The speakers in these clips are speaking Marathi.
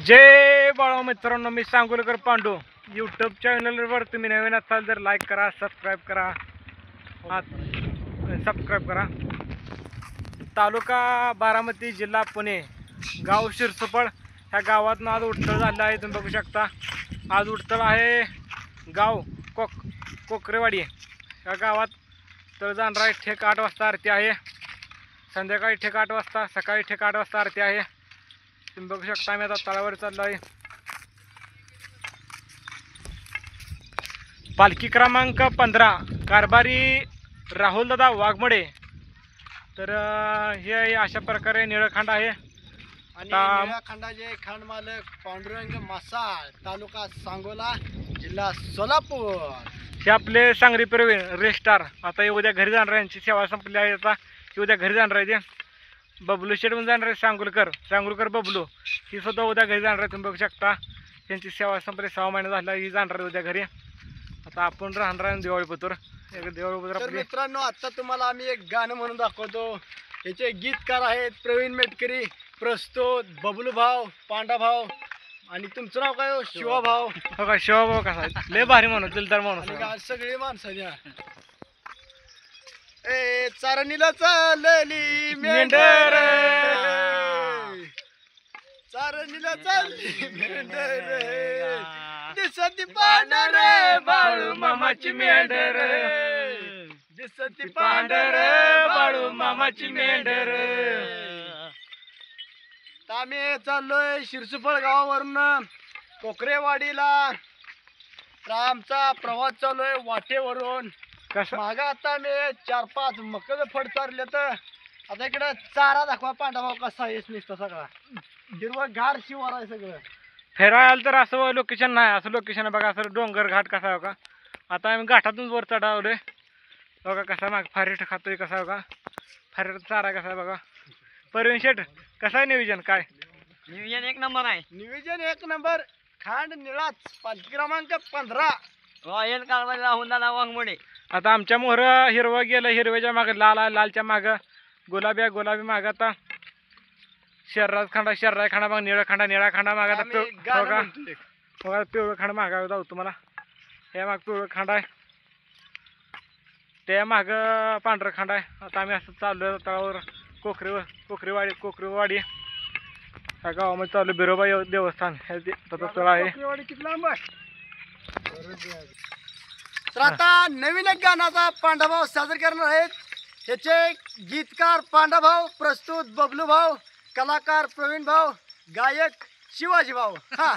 जय बाळा मित्रांनो, मी सांगोलकर पांडू. यूट्यूब चॅनलवर तुम्ही नवीन असाल तर लाईक करा, सबस्क्राईब करा. सबस्क्राईब करा. तालुका बारामती, जिल्हा पुणे, गाव शिरसोपळ. ह्या गावातून आज उठतळ झालं आहे. तुम्ही बघू शकता आज उठतळ आहे. गाव कोकरेवाडी. या गावात तळ जाणार आहे. ठेक 8 वाजता आरती आहे. संध्याकाळी ठेक 8 वाजता, सकाळी ठेक 8 वाजता आरती आहे. तुम्ही बघू शकता आम्ही आता तळावर चाललो आहे. पालखी क्रमांक 15, कारभारी राहुलदादा वाघमोडे. तर हे अशा प्रकारे निळखंड आहे. आणि निळखंडाचे खांड मालक पांडुरंग मासाळ, तालुका सांगोला, जिल्हा सोलापूर. हे आपले सांगरी प्रवीण रेस्टार. आता उद्या घरी जाणार आहे. यांची सेवा संपली आहे. आता उद्या घरी जाणार आहे. ते बबलू शेड म्हणून जाणार आहे. सांगोलकर बबलू. ही सुद्धा उद्या घरी जाणार आहे. तुम्ही बघू शकता त्यांची सेवा संपली. 6 महिने झाला. ही जाणार आहे उद्या घरी. आता आपण राहणार आहे दिवाळीपतूर. तर मित्रांनो, आता तुम्हाला आम्ही एक गाणं म्हणून दाखवतो. याचे गीतकार आहेत प्रवीण मेटकरी, प्रस्तुत बबलू भाऊ, पांडा भाऊ. आणि तुमचं नाव काय हो? शिवा भाऊ. हो का? शिवा भाऊ कसा आहे? लय भारी माणूस, दिलदार माणूस. सगळी माणसं द्या. ए चारणीला चालली मेंढर, चारणीला चालली मेंढर, दिसती पांढर बाळू मामाची मेंढर, दिसती पांढर बाळू मामाची मेंढर. आम्ही चाललोय शिरसोपळ गावावरून कोकरेवाडीला. तर आमचा प्रवास चालू आहे वाटेवरून. मागा आता मी 4-5 मकल फड चालले. तर आता इकडे चारा दाखवा पांडा भाऊ कसा येस निसतो. सगळा हिरवा गार शिवार आहे सगळं. फिरायला तर असं लोकेशन नाही. असं लोकेशन आहे बघा. असं डोंगर घाट कसा आहे का. आता आम्ही घाटातून वर चढावलोय बघा. कसा माग फारेट खातोय कसा आहे का. फारेट चारा कसा आहे बघा. परवीन शेठ कसं आहे नियोजन? काय नियोजन एक नंबर आहे. नियोजन एक नंबर. खांड निळाच. पालखी क्रमांक 15, रॉयल कारभारी राहुलदादा वाघमोडे. आता आमच्या मोहर हिरवं गेलं. हिरव्याच्या मागं लाल आहे. लालच्या मागं गुलाबी आहे. गुलाबी मागं आता शर्राज खंडा. शर्रा खंडा माग निळा खंडा. निळा खंडा माग आता बघा पिवळं खंड मागा जाऊ तुम्हाला. हे माग पिवळं खंड आहे. त्या माग पांढरं खंड आहे. आता आम्ही असं चाललो तळावर कोकरेवाडी ह्या गावामध्ये चालू. बिरोबा देवस्थान हे तळ आहे. किती लांब आहे. तर आता नवीन एक गाण्याचा पांडाभाऊ सादर करणार आहेत. ह्याचे गीतकार पांडाभाऊ, प्रस्तुत बबलू भाऊ, कलाकार प्रवीण भाऊ, गायक शिवाजी भाऊ. हा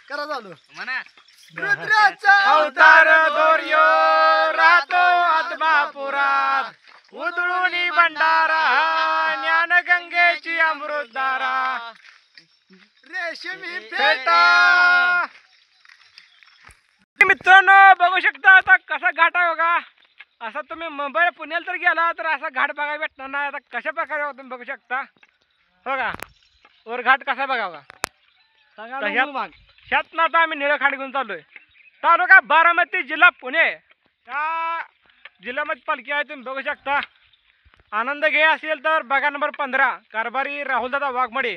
करा चालू म्हणा. रुद्राचा अवतार दोर्यो राहतो आत्मापुरात, उधळूनी भंडारा ज्ञानगंगेची अमृतधारा, रेशमी फेटा. मित्रांनो बघू शकता आता कसा घाट आहे बघा. असा तुम्ही मुंबई पुण्याला तर गेला तर असा घाट बघायला भेटणार नाही. आता कशा प्रकारे तुम्ही बघू शकता हो का. वर घाट कसा बघा बघा. ह्यात ना आता आम्ही निळखंड घेऊन चाललोय. तालुका बारामती, जिल्हा पुणे. त्या जिल्ह्यामध्ये पालखी आहे. तुम्ही बघू शकता. आनंद घे असेल तर बघा नंबर 15, कारभारी राहुलदादा वाघमोडे.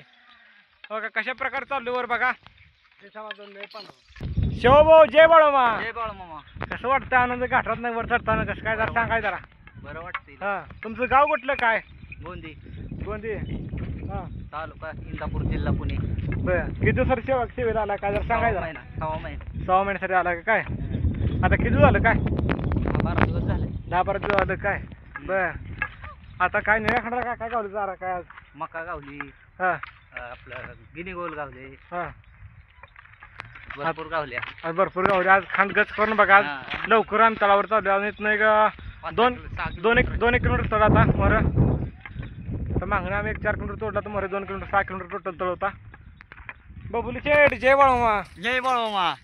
हो का कशा प्रकारे चाललोय वर बघा. शिवभाऊ जय बाळोमा. जय बाळू मामा. कसं वाटतं आनंद घाटात नाही वर चढताना? कसं काय जरा सांगाय जरा. बरं वाटतंय. हा तुमचं गाव कुठलं काय? गोंदी. हा तालुका इंदापूर, जिल्हा पुणे. बरं किती दिवसात सेवेला आला काय जरा सांगाय जरा. 6 महिने. 6 महिन्यासाठी आला का काय? आता किती झालं काय? 12 दिवस झाले. 10-12 दिवस झालं काय? बर आता काय निळ्याखंडाला काय काय गावलं जरा काय आज? मका गावली. हा आपलं गिनी गोल गावले. हा भरपूर गावल्या. आज भरपूर गावले. आज खांड गच करून बघा. आज लवकर आम्ही तळावर चालू. आणि इथनं एक 2 किलोमीटर तळ आता मोर. तर मागणं आम्ही 4 किलोमीटर तोडला तर मोरे 2 किलोमीटर 6 किलोमीटर टोटल तळ होता. बबुली शेठ जय बाळोमा. जय बाळोमा.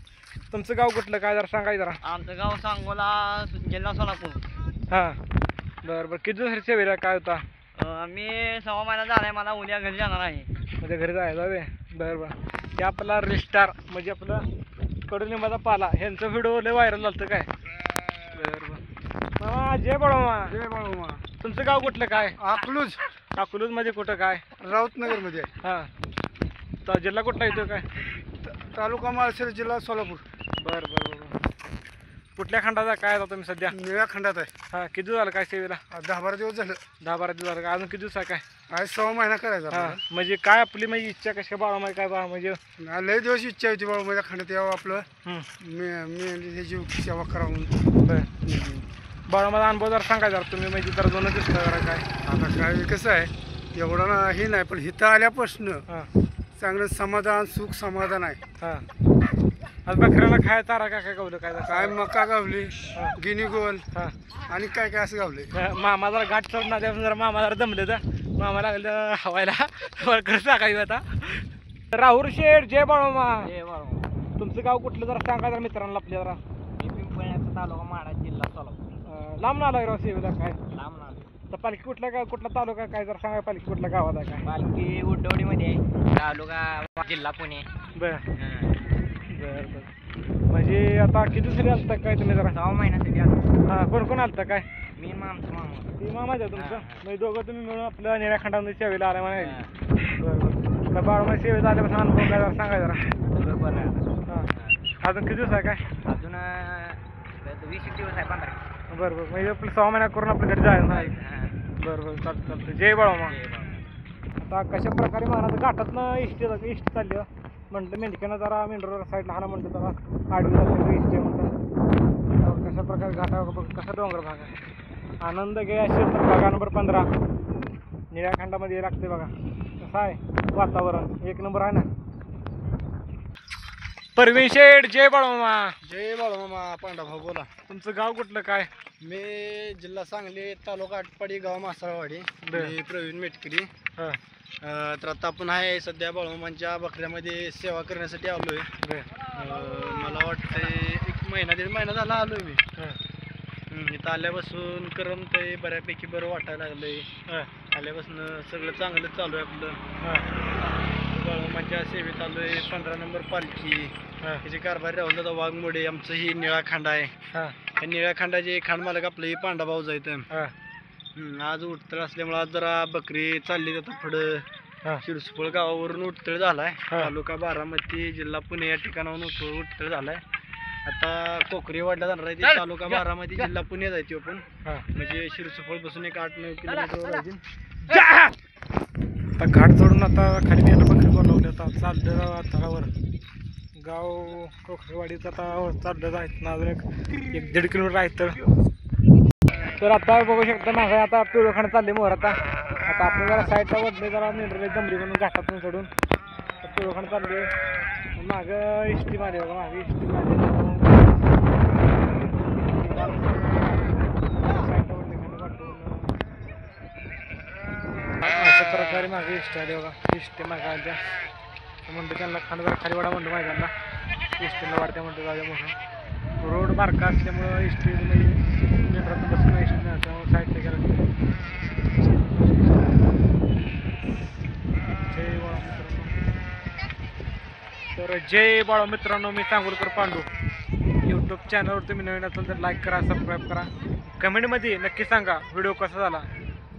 तुमचं गाव कुठलं काय जरा सांगाय जरा. आमचं गाव सांगोला, जिल्हा सोलापूर. हा बरं बरं किती दिवसाची सेवेला काय होता? मी 6 महिना झालाय. मला उद्या घरी जाणार आहे. म्हणजे घरी जायला वे. बरं बरं ते आपला रिस्टार म्हणजे आपलं कडुलिंबाचा पाला ह्यांचं व्हिडिओ लय व्हायरल झालं काय. बरं बरं मामा जय बाळोमा. जय बाळोमा. तुमचं गाव कुठलं काय? अकलूज. अकलूज मध्ये कुठं काय? राऊतनगर मध्ये. हा जिल्हा कुठला येतो काय? तालुका माळशिरस, जिल्हा सोलापूर. बरं बरं बरं. कुठल्या खंडाचा काय आता तुम्ही सध्या? निळ्या खंडात आहे. हां, किती दिवस झालं काय सेवेला? 10-12 दिवस झालं. 10-12 दिवस झालं का? अजून किती दिवस आहे काय? आज 6 महिना करायचा हां, आपल्याला. म्हणजे काय आपली म्हणजे इच्छा कशा बाळामध्ये काय बा म्हणजे? लय दिवस इच्छा होती बाबा माझ्या खंडात यावं आपलं हं, मी ह्याची सेवा करावं. बरं. बाळामध्ये अनुभव जर सांगायचा तुम्ही म्हणजे जर दोन दिसतं जरा काय? आता काय कसं आहे एवढं ना हे नाही, पण इथं आल्यापासून हां चांगलं समाधान सुख समाधान आहे. हां. आज बकऱ्याला खायला चारा काय काय गावलं काय? काय मका गावली, हां गिनी गोल हां. आणि काय काय असं गावले. मामा जरा घाट चढून आल्या जरा मामा जरा दमले तर मामा लागलं हवायला खरं सांगायचं आता. राहुल शेठ, जय बाळोमा. तुमचं गाव कुठलं जरा सांगा जरा मित्रांना आपल्या जरा. पिंपळण्याचा तालुका माडा, जिल्हा सोलापूर. लांब आला राव सेवेला काय? लांब नाव. तर पालखी कुठला गाव कुठला तालुका काय जरा सांगा, पालखी कुठल्या गावात आहे काय? पालखी उड्डवडीमध्ये आहे, तालुका जिल्हा पुणे. बरं बरं बरं. म्हणजे आता किती दिवसांनी आलता काय तुम्ही जरा? 6 महिन्यासाठी आलो. हां, कोण कोण आलता काय? मी आणि आमचं मामा. ती मामाच आहे तुमचं? हां. म्हणजे दोघं तुम्ही मिळून आपल्या निळ्या खंडामध्ये सेवेला आला म्हणायचं. बरं बरं. तर बाळामध्ये सेवेत आल्यापासून अनुभव काय जरा सांगा जरा. बरोबर आहे. हां, अजून किती दिवस आहे काय? अजून 20 दिवस आहे, 15. बरं बरं. म्हणजे आपलं 6 महिना करून आपल्या घरी जायचं नाही. बरं बरं, चालतं चालतं. जय बाळोमा. आता कशा प्रकारे महाराज घाटातनं इष्टी चालली हो. म्हटलं मेंढक्यानं जरा मेंढरावर साईडला हाना म्हणतं जरा आडवी जाते इष्टी म्हणतं. कशा प्रकारे घाटावर कसा डोंगर भाग आहे. आनंद घे असेल तर भागा नंबर 15 निळ्या खंडामध्ये लागते बघा. कसं आहे वातावरण, एक नंबर आहे ना. परवीन शेठ, जय बाळोमा. जय बाळमामा. पांडाभाऊ बोला. तुमचं गाव कुठलं काय? मी जिल्हा सांगली, तालुका आटपाडी, गाव मासाळवाडी. बरं. मी प्रवीण मेटकरी. हां तर आता आपण आहे सध्या बाळमामांच्या बकऱ्यामध्ये सेवा करण्यासाठी आलोय. बरं. मला वाटतंय 1-1.5 महिना झाला आलोय मी. हां इथं आल्यापासून करमतंय, बऱ्यापैकी बरं वाटायला लागलंय. हां आल्यापासून सगळं चांगलं चालू आहे आपलं. हां बाळमामांच्या सेवेत आलोय. 15 नंबर पालखी, हां त्याचे कारभारी राहुल दादा वाघमोडे. आमचं ही निळा खांड आहे. हां त्या निळ्या खांडाचे खांड मालक आपलं ही पांडाभाऊ जायचं. हां आज उठतळ असल्यामुळे आज जरा बकरी चालली जातात पुढं. हां शिरसुपळ गावावरून उठतळ झालाय. हा. तालुका बारामती, जिल्हा पुणे या ठिकाणाहून उठतळ झालाय. आता कोकरी वाडला जाणार आहे. ते तालुका बारामती, जिल्हा पुणे जायचे आपण. हां. म्हणजे शिरसुपळ पासून एक 8-9 किलोमीटरवर राहायचे. आता घाट चढून आता खाली गेलं बकरी बोलावली. आता चाललं तळावर गाव कोकरेवाडीचं आता चाललं जायचं ना. अजून 1-1.5 किलोमीटर आहे तर आता बघू शकता मागं आता पिवळखंड चालले मोहर. आता आपण जरा साईडला वडले जरा मेंढरले जमली म्हणून घाटातून चढून पिवळखंड चालले. मागं इष्टी मारली बघा, मागे इष्टी मारली. साईडला वडले खाली वाटून अशा प्रकारे मागे इष्टी आली बघा. इष्टी मागे आल्या म्हणतो त्यांना खाणं जरा खाली वाडा म्हणतो मैदानला. इष्टीला वाढत्या म्हणतो जाऊ म्हणून. रोड बारका असल्यामुळं इष्टी मेंढरातून बसून इष्टी नाही त्यामुळे साईडला गेलं. जय बाळा मित्रांनो. तर जय बाळा मित्रांनो, मी सांगोलकर पांडू. यूट्यूब चॅनलवर तुम्ही नवीन असाल तर लाईक करा, सबस्क्राईब करा. कमेंटमध्ये नक्की सांगा व्हिडिओ कसा झाला.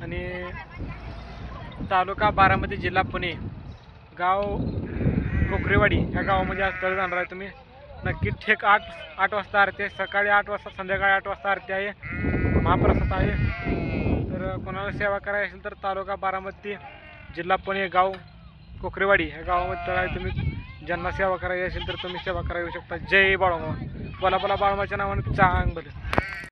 आणि तालुका बारामती, जिल्हा पुणे, गाव कोकरेवाडी ह्या गावामध्ये आज तळ जाणार आहे. तुम्ही नक्की ठेक 8 वाजता आरती आहे. सकाळी 8 वाजता, संध्याकाळी 8 वाजता आरती आहे. महाप्रसाद आहे. तर कोणाला सेवा करायची असेल तर तालुका बारामती, जिल्हा पुणे, गाव कोकरेवाडी ह्या गावामध्ये तळ आहे. तुम्ही ज्यांना सेवा करायची असेल तर तुम्ही सेवा करा येऊ शकता. जय बाळोमा. बोला बोला बाळोमाच्या नावाने चांग बरं.